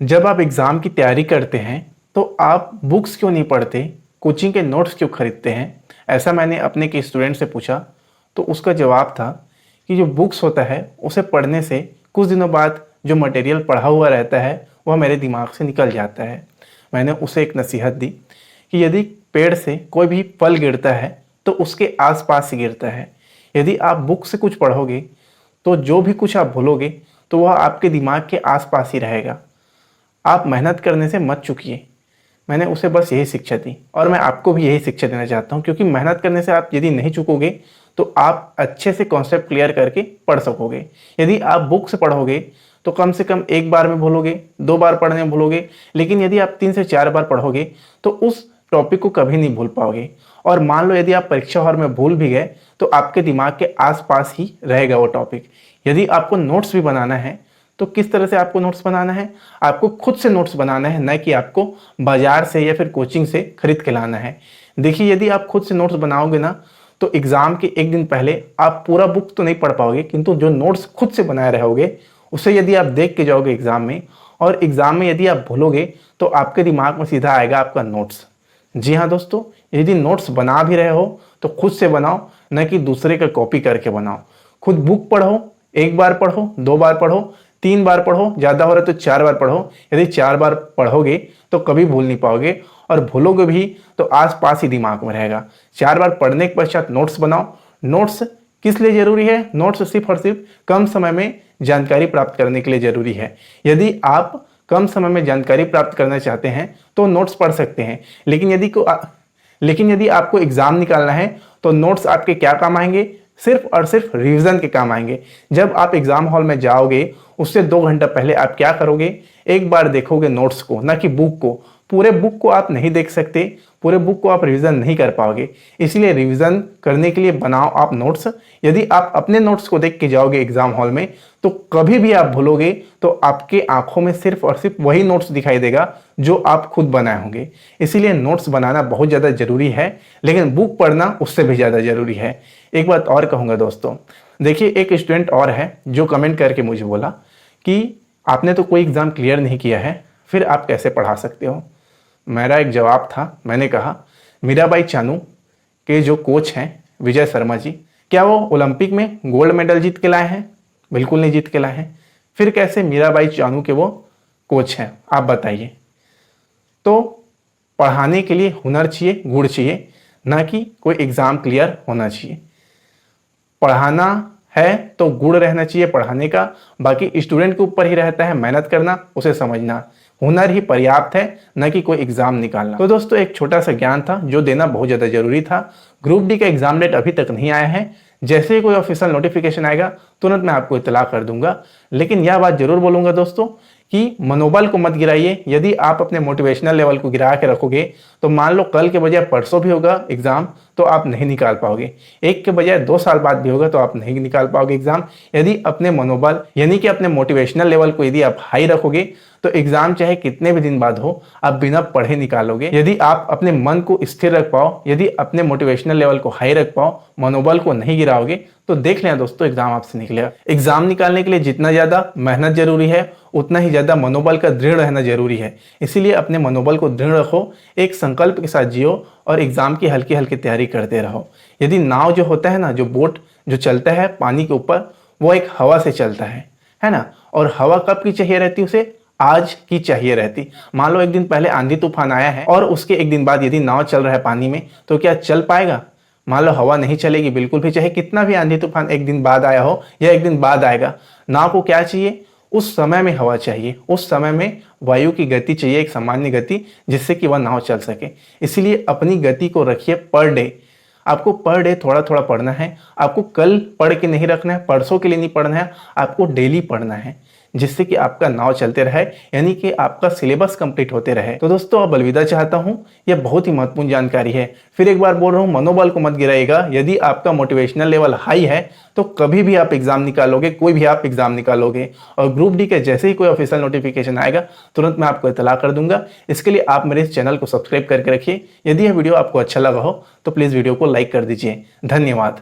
जब आप एग्ज़ाम की तैयारी करते हैं तो आप बुक्स क्यों नहीं पढ़ते, कोचिंग के नोट्स क्यों खरीदते हैं? ऐसा मैंने अपने एक स्टूडेंट से पूछा तो उसका जवाब था कि जो बुक्स होता है उसे पढ़ने से कुछ दिनों बाद जो मटेरियल पढ़ा हुआ रहता है वह मेरे दिमाग से निकल जाता है। मैंने उसे एक नसीहत दी कि यदि पेड़ से कोई भी फल गिरता है तो उसके आसपास ही गिरता है। यदि आप बुक से कुछ पढ़ोगे तो जो भी कुछ आप भूलोगे तो वह आपके दिमाग के आसपास ही रहेगा। आप मेहनत करने से मत चूकिए। मैंने उसे बस यही शिक्षा दी और मैं आपको भी यही शिक्षा देना चाहता हूँ, क्योंकि मेहनत करने से आप यदि नहीं चूकोगे तो आप अच्छे से कॉन्सेप्ट क्लियर करके पढ़ सकोगे। यदि आप बुक से पढ़ोगे तो कम से कम एक बार में भूलोगे, 2 बार पढ़ने में भूलोगे, लेकिन यदि आप 3 से 4 बार पढ़ोगे तो उस टॉपिक को कभी नहीं भूल पाओगे। और मान लो यदि आप परीक्षा हॉल में भूल भी गए तो आपके दिमाग के आसपास ही रहेगा वो टॉपिक। यदि आपको नोट्स भी बनाना है तो किस तरह से आपको नोट्स बनाना है? आपको खुद से नोट्स बनाना है, न कि आपको बाजार से या फिर कोचिंग से खरीद के लाना है। देखिए, यदि आप खुद से नोट्स बनाओगे ना तो एग्ज़ाम के एक दिन पहले आप पूरा बुक तो नहीं पढ़ पाओगे, किंतु जो नोट्स खुद से बनाए रहोगे उसे यदि आप देख के जाओगे एग्ज़ाम में, और एग्ज़ाम में यदि आप भूलोगे तो आपके दिमाग में सीधा आएगा आपका नोट्स। जी हाँ दोस्तों, यदि नोट्स बना भी रहे हो तो खुद से बनाओ, न कि दूसरे का कॉपी करके बनाओ। खुद बुक पढ़ो, 1 बार पढ़ो, 2 बार पढ़ो, 3 बार पढ़ो, ज़्यादा हो रहा है तो 4 बार पढ़ो। यदि 4 बार पढ़ोगे तो कभी भूल नहीं पाओगे, और भूलोगे भी तो आस-पास ही दिमाग में रहेगा। 4 बार पढ़ने के पश्चात नोट्स बनाओ। नोट्स किस लिए ज़रूरी है? नोट्स सिर्फ़ और सिर्फ कम समय में जानकारी प्राप्त करने के लिए ज़रूरी है। यदि आप कम समय में जानकारी प्राप्त करना चाहते हैं तो नोट्स पढ़ सकते हैं, लेकिन यदि आपको एग्ज़ाम निकालना है तो नोट्स आपके क्या काम आएंगे? सिर्फ और सिर्फ रिवीजन के काम आएंगे। जब आप एग्ज़ाम हॉल में जाओगे उससे 2 घंटा पहले आप क्या करोगे? एक बार देखोगे नोट्स को, ना कि बुक को। पूरे बुक को आप नहीं देख सकते, पूरे बुक को आप रिवीजन नहीं कर पाओगे। इसलिए रिवीजन करने के लिए बनाओ आप नोट्स। यदि आप अपने नोट्स को देख के जाओगे एग्ज़ाम हॉल में तो कभी भी आप भूलोगे तो आपके आंखों में सिर्फ और सिर्फ वही नोट्स दिखाई देगा जो आप खुद बनाए होंगे। इसीलिए नोट्स बनाना बहुत ज़्यादा ज़रूरी है, लेकिन बुक पढ़ना उससे भी ज़्यादा ज़रूरी है। एक बात और कहूँगा दोस्तों, देखिए, एक स्टूडेंट और है जो कमेंट करके मुझे बोला कि आपने तो कोई एग्ज़ाम क्लियर नहीं किया है, फिर आप कैसे पढ़ा सकते हो? मेरा एक जवाब था, मैंने कहा मीराबाई चानू के जो कोच हैं विजय शर्मा जी, क्या वो ओलंपिक में गोल्ड मेडल जीत के लाए हैं? बिल्कुल नहीं जीत के लाए हैं। फिर कैसे मीराबाई चानू के वो कोच हैं, आप बताइए? तो पढ़ाने के लिए हुनर चाहिए, गुण चाहिए, ना कि कोई एग्ज़ाम क्लियर होना चाहिए। पढ़ाना है तो गुण रहना चाहिए पढ़ाने का, बाकी स्टूडेंट के ऊपर ही रहता है मेहनत करना, उसे समझना। हुनर ही पर्याप्त है, न कि कोई एग्जाम निकालना। तो दोस्तों, एक छोटा सा ज्ञान था जो देना बहुत ज़्यादा जरूरी था। ग्रुप डी का एग्जाम डेट अभी तक नहीं आया है। जैसे ही कोई ऑफिशियल नोटिफिकेशन आएगा तुरंत मैं आपको इत्तला कर दूंगा। लेकिन यह बात जरूर बोलूंगा दोस्तों कि मनोबल को मत गिराइए। यदि आप अपने मोटिवेशनल लेवल को गिरा के रखोगे तो मान लो कल के बजाय परसों भी होगा एग्जाम तो आप नहीं निकाल पाओगे। एक के बजाय 2 साल बाद भी होगा तो आप नहीं निकाल पाओगे एग्जाम। यदि अपने मनोबल यानी कि अपने मोटिवेशनल लेवल को यदि आप हाई रखोगे तो एग्जाम चाहे कितने भी दिन बाद हो आप बिना पढ़े निकालोगे। यदि आप अपने मन को स्थिर रख पाओ, यदि अपने मोटिवेशनल लेवल को हाई रख पाओ, मनोबल को नहीं गिराओगे, तो देख लेना दोस्तों एग्जाम आपसे निकलेगा। एग्जाम निकालने के लिए जितना ज़्यादा मेहनत जरूरी है उतना ही ज़्यादा मनोबल का दृढ़ रहना जरूरी है। इसीलिए अपने मनोबल को दृढ़ रखो, एक संकल्प के साथ जियो और एग्जाम की हल्की हल्की तैयारी करते रहो। यदि नाव जो होता है ना, जो बोट जो चलता है पानी के ऊपर, वो एक हवा से चलता है ना। और हवा कब की चाहिए रहती, उसे आज की चाहिए रहती। मान लो एक दिन पहले आंधी तूफान आया है और उसके एक दिन बाद यदि नाव चल रहा है पानी में, तो क्या चल पाएगा? मान लो हवा नहीं चलेगी बिल्कुल भी, चाहे कितना भी आंधी तूफान एक दिन बाद आया हो या एक दिन बाद आएगा। नाव को क्या चाहिए? उस समय में हवा चाहिए, उस समय में वायु की गति चाहिए, एक सामान्य गति, जिससे कि वह नाव चल सके। इसीलिए अपनी गति को रखिए पर डे। आपको पर डे थोड़ा थोड़ा पढ़ना है। आपको कल पढ़ के नहीं रखना है, परसों के लिए नहीं पढ़ना है, आपको डेली पढ़ना है, जिससे कि आपका नाव चलते रहे, यानी कि आपका सिलेबस कंप्लीट होते रहे। तो दोस्तों, अब अलविदा चाहता हूं। यह बहुत ही महत्वपूर्ण जानकारी है। फिर एक बार बोल रहा हूं, मनोबल को मत गिराइएगा। यदि आपका मोटिवेशनल लेवल हाई है तो कभी भी आप एग्जाम निकालोगे, कोई भी आप एग्जाम निकालोगे। और ग्रुप डी के जैसे ही कोई ऑफिशियल नोटिफिकेशन आएगा तुरंत मैं आपको इत्तला कर दूंगा। इसके लिए आप मेरे इस चैनल को सब्सक्राइब करके रखिए। यदि यह वीडियो आपको अच्छा लगा हो तो प्लीज़ वीडियो को लाइक कर दीजिए। धन्यवाद।